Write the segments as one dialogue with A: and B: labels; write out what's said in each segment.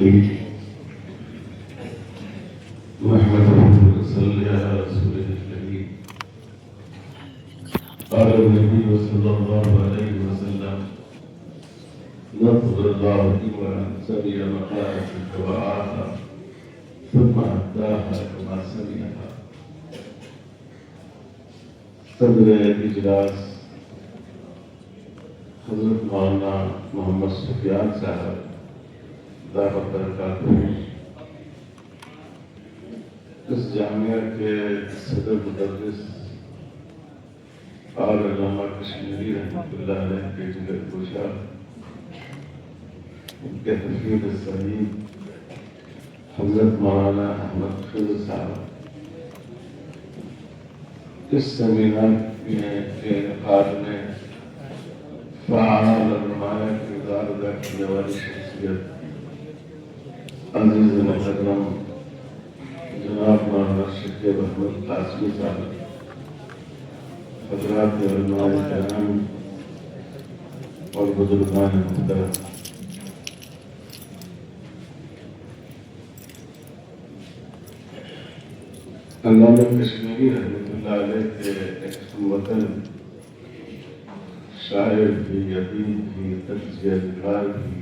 A: نحمده ونصلي على رسوله الكريم. قال النبي صلى الله عليه وسلم: نظر الله لي وأن سمع مقالتي فوعاها ثم أداها كما سمعها. صدر اجلاس حضرت مولانا محمد سفیان صاحب دعوت برکاتہ، اس جامعہ کے صدر مدرس اور علامہ کشمیری رحمۃ اللہ علیہ کے جگر گوشہ، ان کے حفیظ السلیم حضرت مولانا احمد خضر صاحب، اس سیمینار کے انعقاد میں فعال اور نمایاں کردار ادا کرنے والی شخصیت عزیز محترم جناب مولانا شکیب احمد قاسمی صاحب، حضرات علماء کرام اور بزرگان محترم، علامہ کشمیری رحمۃ اللہ علیہ کے ایک وطن شاعر بھی، ادیب بھی، تجزیہ نگار بھی،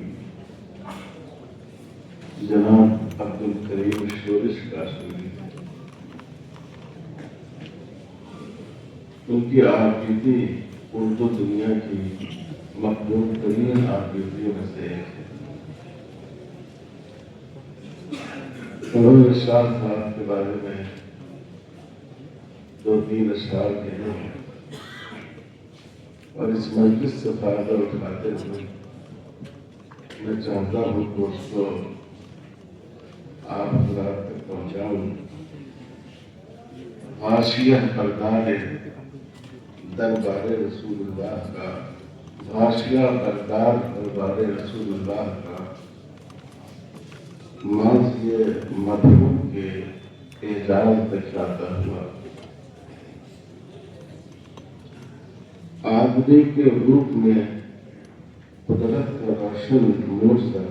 A: جناب عبدالکریم شورش کاشمیری، ان کی عاقیدی اردو دنیا کی مقبول ترین عاقیدیوں میں سے ایک ہے۔ انہوں نے ارشاد صاحب کے بارے میں دو تین اشعار کہے ہیں، اور اس مجلس سے فائدہ اٹھاتے ہوئے میں چاہتا ہوں کہ اس کو آپ حضرات تک پہنچاؤں۔ غاشیہ پردار دربار رسول اللہ کا، غاشیہ پردار دربار رسول اللہ کا، ماضی مدعو کے اعجاز دکھلاتا ہوا، آدمی کے روپ میں قدرت کا روشن موجزہ،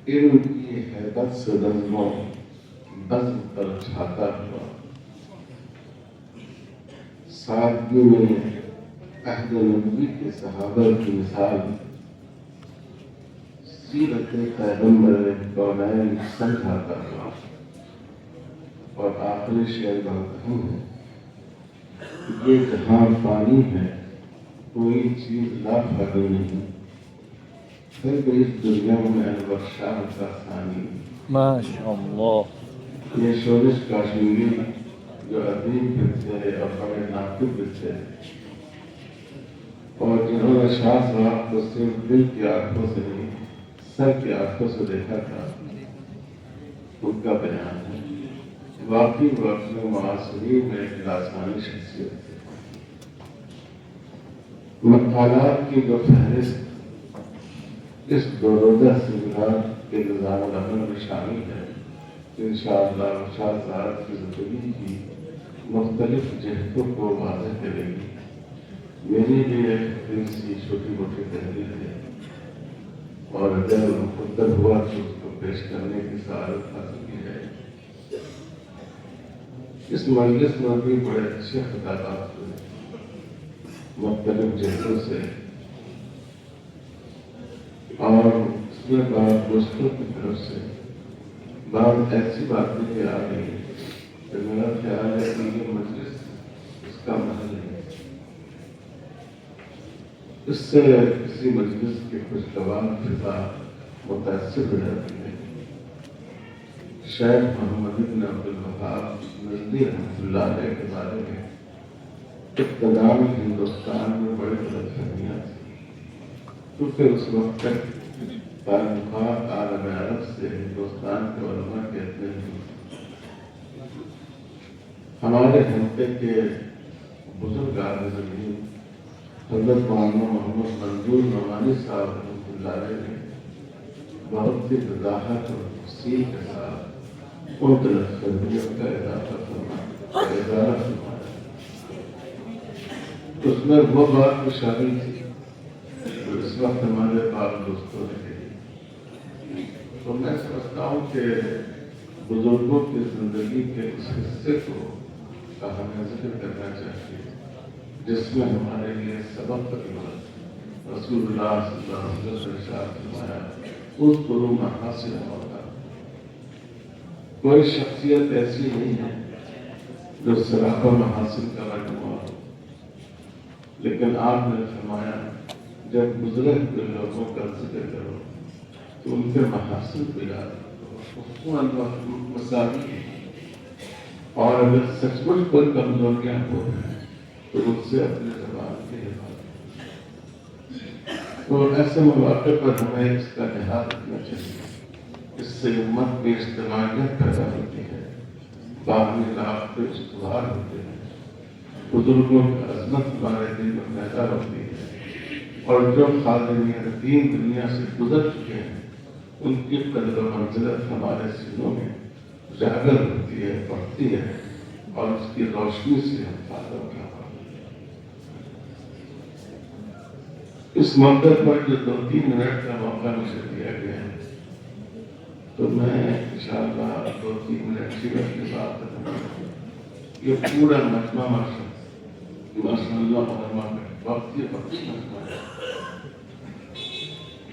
A: علم کی حیبت سے نظم و بزم پر چھاتا ہوا، سادگی میں عہد نبوی کے صحابہ کی مثال، سیرت پیغمبر کونین سمجھاتا ہوا، اور آخری شعر بہت اہم ہے: یہ جہاں پانی ہے کوئی چیز لافاقی نہیں، پھر بھی اس دنیا میں انور شاہ کا ثانی۔
B: ماشاء اللہ۔
A: یہ شورش کاشمیری جو ادیب بھی تھے اور بڑے ناطق بھی تھے، اور جنہوں نے شاہ صاحب کو صرف دل کی آنکھوں سے نہیں سر کی آنکھوں سے دیکھا تھا، ان کا بیان ہے۔ واقعی وہ اپنے معاصرین میں ایک لاسانی شخصیت تھے۔ مقالات کی جو فہرست اس دو روزہ سیمینار کے نظام العمل میں شامل ہے، انشاءاللہ شاہ صاحب کی زندگی کی مختلف جہتوں کو واضح کرے گی۔ میری بھی ایک دن سی چھوٹی موٹی تحریر ہے، اور اگر مقدر ہوا تو اس کو پیش کرنے کی سعادت حاصل کی جائے گی۔ اس مجلس میں بھی بڑے اچھے خطابات ہوئے مختلف جہتوں سے، اور اس میں بعض دوستوں کی طرف سے بعض ایسی باتیں بھی آ گئی کہ میرا خیال ہے کہ یہ مجلس اس کا محل ہے۔ اس سے کسی مجلس کی خوشگوار فضا متاثر ہو جاتی ہے۔ شیخ محمد بن عبد الوہاب نظری رحمۃ اللہ علیہ کے بارے میں ابتدائی ہندوستان میں بڑے غلط فہمیاں تھیں، کیونکہ اس وقت تک تعلقات عالم عرب سے ہندوستان کے علماء کہتے ہیں۔ ہمارے حلقے کے بزرگان زمین حضرت مولانا محمد منظور نعمانی صاحب رحمۃ اللہ علیہ نے بہت سی وضاحت اور تفصیل کے ساتھ ان غلط فہمیوں کا اضافہ فرمایا۔ اس میں وہ بات بھی شامل تھی جو اس وقت ہمارے بعض دوستوں نے کہی تو میں سمجھتا ہوں کہ بزرگوں کی زندگی کے اس حصے کو ہمیں ذکر کرنا چاہیے جس میں ہمارے لیے سبق رسول اللہ صلی اللہ علیہ وسلم نے ارشاد فرمایا اس گرو میں حاصل ہوگا. کوئی شخصیت ایسی نہیں ہے جو سراپا میں حاصل کا رہنما ہو، لیکن آپ نے فرمایا جب گزرے ہوئے لوگوں کا ذکر کرو تو ان کے محاسن کو یاد رکھو، مساوی ہے. اور اگر سچ مچ کوئی کمزوریاں ہو تو ان سے اپنے زبان کی حفاظت. تو ایسے مواقع پر ہمیں اس کا لحاظ رکھنا چاہیے. اس سے امت میں اجتماعیت پیدا ہوتی ہے، باہمی رابطے استوار ہوتے ہیں، بزرگوں کی عظمت ہمارے دل میں پیدا ہوتی ہے، اور جو خادمین دین دنیا سے گزر چکے ہیں ان کی قدر و منزلت ہمارے سینوں میں اجاگر ہوتی ہے، بڑھتی ہے، اور اس کی روشنی سے ہم فائدہ اٹھا پاتے ہیں. اس موقع پر جو 2-3 منٹ کا موقع مجھے دیا گیا ہے تو میں انشاءاللہ 2-3 منٹ سیرت کے ساتھ یہ پورا مجمع ماشاء اللہ علماء کا وقتی مجمع ہے،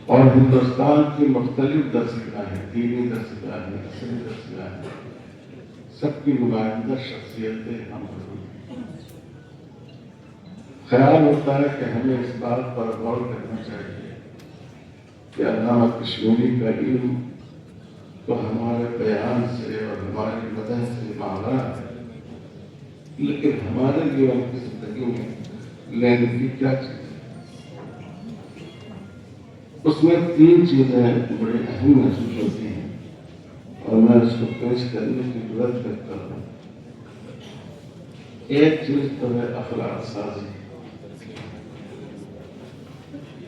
A: اور ہندوستان کی مختلف درسگاہیں ہیں، دینی درسگاہیں ہیں، عصری درسگاہیں ہیں، سب کی نمائندہ شخصیتیں ہم موجود ہیں. خیال ہوتا ہے کہ ہمیں اس بات پر غور کرنا چاہیے کہ علامہ کشمیری کا علم تو ہمارے بیان سے اور ہماری مدح سے ماورا ہے، لیکن ہمارے لیے ان کی زندگی میں لینے کی کیا چیز ہے؟ اس میں 3 چیزیں بڑی اہم محسوس ہوتی ہیں اور میں اس کو پیش کرنے کی ضرورت کرتا ہوں. ایک چیز تو ہے اخلاق سازی.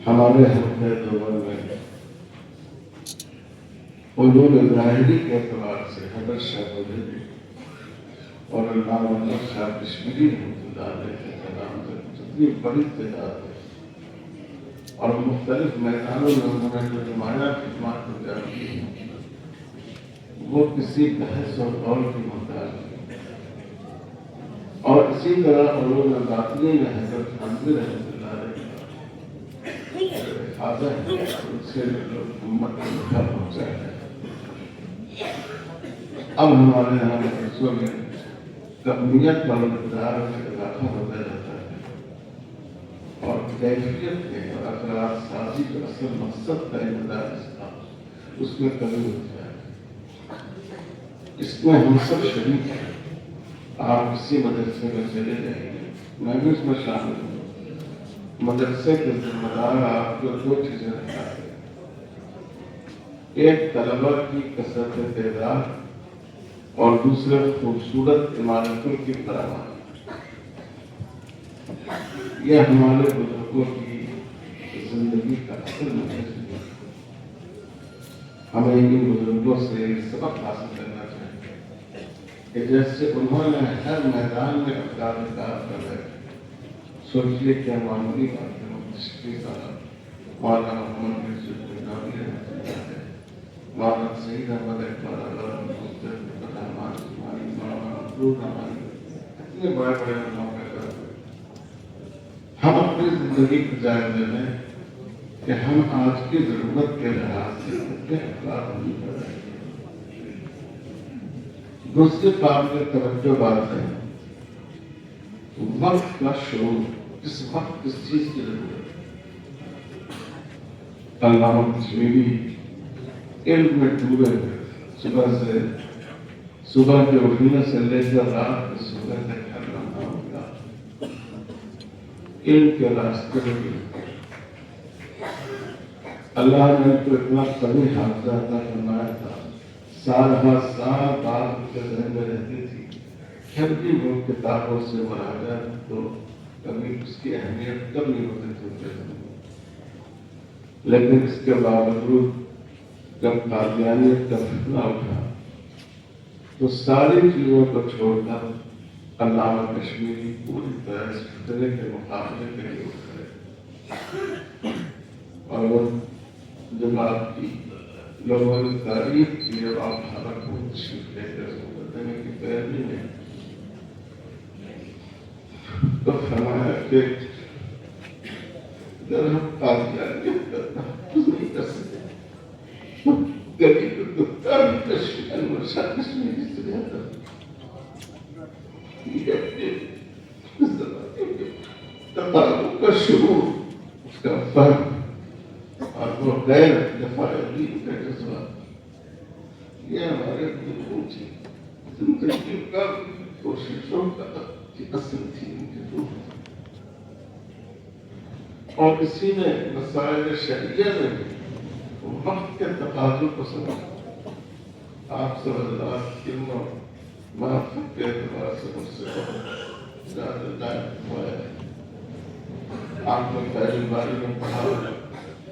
A: ہمارے حلقہ دور میں علوم ظاہری کے اعتبار سے حضرت شاہ ولی اور علامہ شاہ کشمیری رحمۃ اللہ علیہ کے کلام سے جتنی بڑی تعداد ہے اور مختلف میدانوں میں انہوں نے جو نمایاں خدمات انجام کی ہیں وہ کسی بحث اور غور کی محتاج ہے. اور اسی طرح علوم باطنی میں حضرت حنبلی رحمۃ اللہ علیہ خاصہ ہے، ان سے امت کو نفع پہنچایا ہے. اب ہمارے یہاں مدرسوں میں کمیت اور مقدار میں اضافہ ہوتا جاتا ہے اور کیفیت میں اور اخلاق سازی کا اصل مقصد کا انداز تھا اس میں کمی ہوتی ہے. اس میں ہم سب شریک ہیں. آپ کسی مدرسے میں چلے جائیں گے، میں بھی اس میں شامل ہوں. مدرسے کے ذمہ دار آپ کو 2 چیزیں بتاتے ہیں. ایک طلبہ کی کثرت تعداد اور دوسرے خوبصورت عمارتوں کی فراہمی. یہ ہمارے بزرگوں کی زندگی کا اصل مقصد ہے. ہمیں ان بزرگوں سے سبق حاصل کرنا چاہیے کہ جیسے انہوں نے ہر میدان میں اقدار کار کر رہے. سوچیے کیا معمولی بات ہے. مستشفی کا مولانا محمد یوسف نبوی رحمۃ اللہ علیہ، مولانا سعید احمد اقبال الرحمانی، اتنے بڑے بڑے علماء پیدا ہوئے. ہم اپنی زندگی کو جائزے لیں کہ ہم آج کی ضرورت کے لحاظ سے کتنے اخلاق نہیں کر رہے ہیں. دوسری قابل توجہ بات ہے وقت کا شعور. اس وقت کس چیز کی ضرورت ہے؟ علامہ کشمیری علم میں ڈوبے ہوئے، صبح کے اٹھنے سے لے کر رات کے صبح تک ہر لمحہ ہوگا علم کے راستے میں. اللہ نے ان کو اتنا قوی حافظہ عطا فرمایا تھا. سال ہر سال بات کے ذہن میں رہتی تھی. پھر بھی وہ کتابوں سے مراجعت تو کبھی اس کی اہمیت کم نہیں ہوتی تھی. لیکن اس کے باوجود جب قادیانیت کا فتنہ اٹھا تو ساری چیزوں کو چھوڑ کر علامہ کشمیری پوری طرح اس فتنے کے مقابلے کے لیے اٹھ گئے. اور وہ جب آپ کی لوگوں نے تعریف کی اور آپ حالت کو تشریف لے کر اس کو بتانے کی پیروی میں تو فرمایا کہ اگر ہم قادیانیت کرنا کچھ نہیں کر سکتے کبھی تو دکتر کشمیر اور شاہ کشمیری سے بہتر یہ اپنے زمانے کے تقاضوں کا شروع اس کا فہم اور وہ غیر دفاع دین کا جذبہ یہ ہمارے دلوں کی زندگی کا کوششوں کا اصل تھی ان کی روح اور اسی نے مسائل شریعہ میں بھی وقت کے تقاضوں کو سمجھا آپ صلی اللہ علیہ وسلم معرفت کے اعتبار سے مجھ سے بہت زیادہ دائم ہوا ہے آپ کو پہلی باری میں پڑھا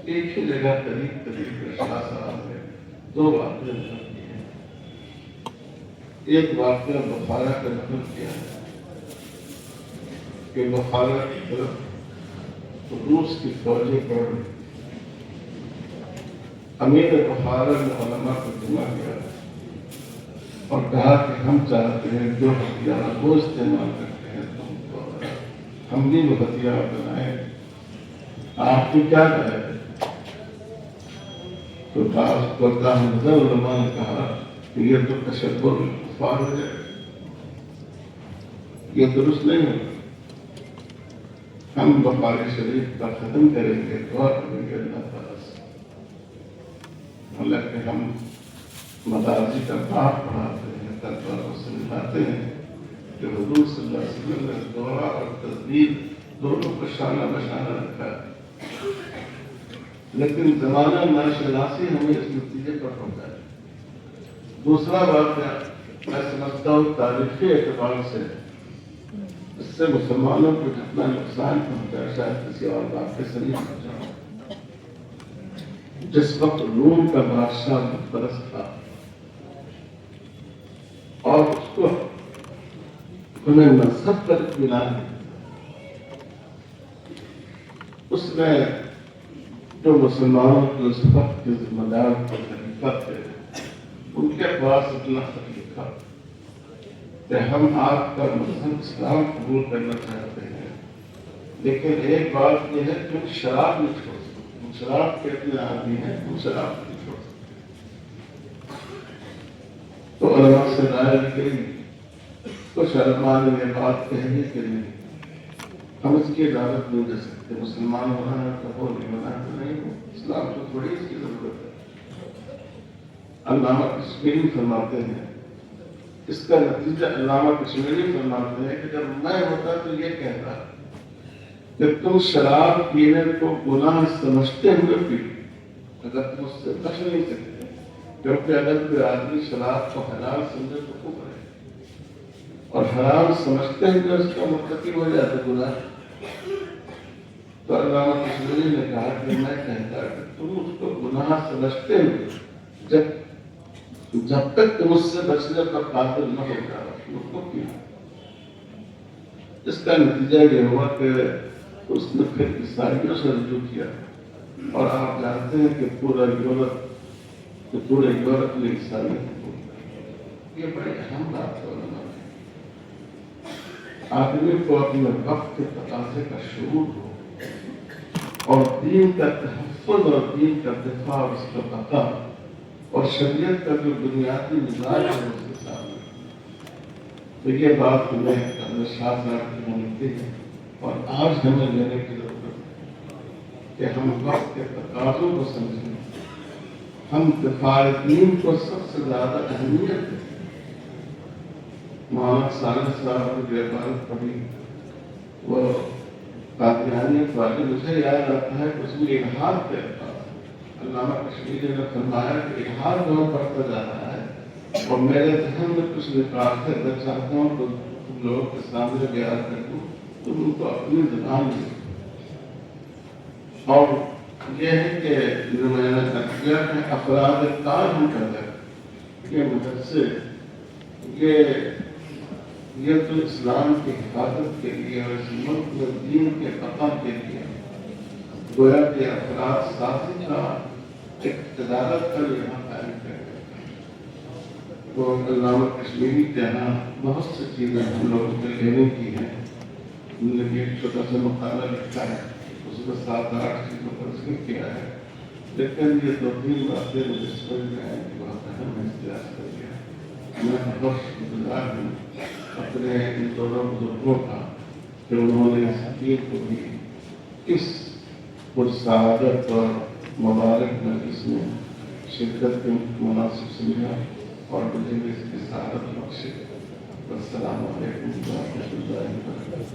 A: ایک ہی جگہ قریب شاہ صاحب نے دو واقعے نقل کیے ہیں ایک واقعہ بخارا کا نقل کیا ہے کہ بخارا کی طرف روس کی فوجیں پڑ رہی امیر بخارا نے علماء کو جمع کیا اور کہا کہ ہم چاہتے ہیں جو ہتھیار وہ استعمال کرتے ہیں تم کو ہم بھی وہ ہتھیار بنائیں آپ کی کیا رائے ہے تو بعض قرآن نظر علماء نے کہا کہ یہ تو تشبہ کفار ہو جائے یہ درست نہیں ہے ہم بخاری شریف کا ختم کریں گے دعا کریں گے اللہ تعالیٰ سے حالانکہ ہم مدارسی کا باب پڑھاتے ہیں طلبا کو سمجھاتے ہیں کہ حضور صلی اللہ علیہ وسلم نے دعا اور تدبیر دونوں کو شانہ بشانہ رکھا ہے لیکن زمانہ ناشناسی ہمیں اس نتیجے پر پہنچا ہے دوسرا واقعہ میں سمجھتا ہوں تاریخی اعتبار سے اس سے مسلمانوں کو جتنا نقصان پہنچا شاید کسی اور واقعے سے نہیں پہنچا جس وقت روم کا بادشاہ متپرست تھا اور اس کو انہیں مذہب پر اطمینان اس میں جو مسلمانوں کے اس وقت کے ذمہ دار خلیفہ تھے ان کے پاس اتنا خط لکھا کہ ہم آپ کا مذہب اسلام قبول کرنا چاہتے ہیں لیکن ایک بات یہ ہے کہ ہم شراب نہیں چھوڑ سکتے ہم شراب کے اتنے آدمی ہیں ہم شراب نہیں چھوڑ سکتے تو علماء سے رائے نکلی کچھ علماء نے یہ بات کہی کہ نہیں ہم اس کی اجازت نہیں دے سکتے مسلمان ہونا ہے تو ہو نہیں ہونا تو نہیں ہو اسلام کو تھوڑی اس کی ضرورت ہے علامہ کشمیری فرماتے ہیں اس کا نتیجہ علامہ کشمیری فرماتے ہیں کہ جب میں ہوتا تو یہ کہتا کہ تم شراب پینے کو گناہ سمجھتے ہوئے پی اگر تم اس سے بچ نہیں سکتے کیونکہ اگر کوئی آدمی شراب کو حلال سمجھے تو کفر ہے اور حرام سمجھتے ہوئے اس کا مرتکب ہو جاتا گناہ تو علامہ کشمیری نے کہا کہ میں کہتا کہ تم اس کو گناہ سمجھتے ہوئے جب تک تم اس سے بچنے پر قادر نہ ہو جا اس کو کیوں اس کا نتیجہ یہ ہوا کہ اس نے پھر عیسائیوں سے رجوع کیا اور آپ جانتے ہیں کہ پورے یورپ میں عیسائیت یہ بڑی اہم بات ہے علماء آدمی کو اپنے وقت کے تقاضے کا شعور ہو اور دین کا تحفظ اور دین کا دفاع اور اس کا بقا اور شریعت کا جو بنیادی مزاج ہے اس کے سامنے تو یہ بات ہمیں اپنے شاہ صاحب کی ملتی ہے اور آج ہمیں لینے کی ضرورت ہے کہ ہم وقت کے تقاضوں کو سمجھیں ہم دفاع دین کو سب سے زیادہ اہمیت دیں محمد صالح صاحب نے جو عبارت پڑھی وہ قادیانیت والی مجھے یاد آتا ہے کہ اس میں الہاد کے الفاظ علامہ کشمیری نے فرمایا کہ الہاد جو پڑھتا جا رہا ہے اور میرے ذہن میں کچھ نکات ہے میں چاہتا ہوں کہ تم لوگوں کے سامنے بیان کر دوں تم ان کو اپنی زبان میں اور یہ ہے کہ جو میں نے کیا کہ افراد کار ہم کر رہے یہ مدرسے یہ تو اسلام کی حفاظت کے لیے اور اس ملک میں دین کے بقا کے لیے گویا کہ افراد سازی کا ایک تجارت کا جو یہاں قائم کیا گیا وہ علامہ کشمیری کے یہاں بہت سی چیزیں ہم لوگوں نے لینے کی ہیں. ہم نے بھی ایک چھوٹا سا مقالہ لکھا ہے, اس میں 7-8 چیزوں پر ذکر کیا ہے, لیکن یہ 2-3 باتیں مجھے سمجھ میں آئیں کہ بہت اہم احتیاط کر دیا. میں بہت شکر گزار ہوں اپنے ان دونوں بزرگوں کا کہ انہوں نے اس دین کو بھی اس پرسعادت اور مبارک مجلس میں شرکت کے مناسب سمجھا اور مجھے بھی اس کی سعادت بخشی. السلام علیکم ورحمۃ اللہ وبرکاتہ.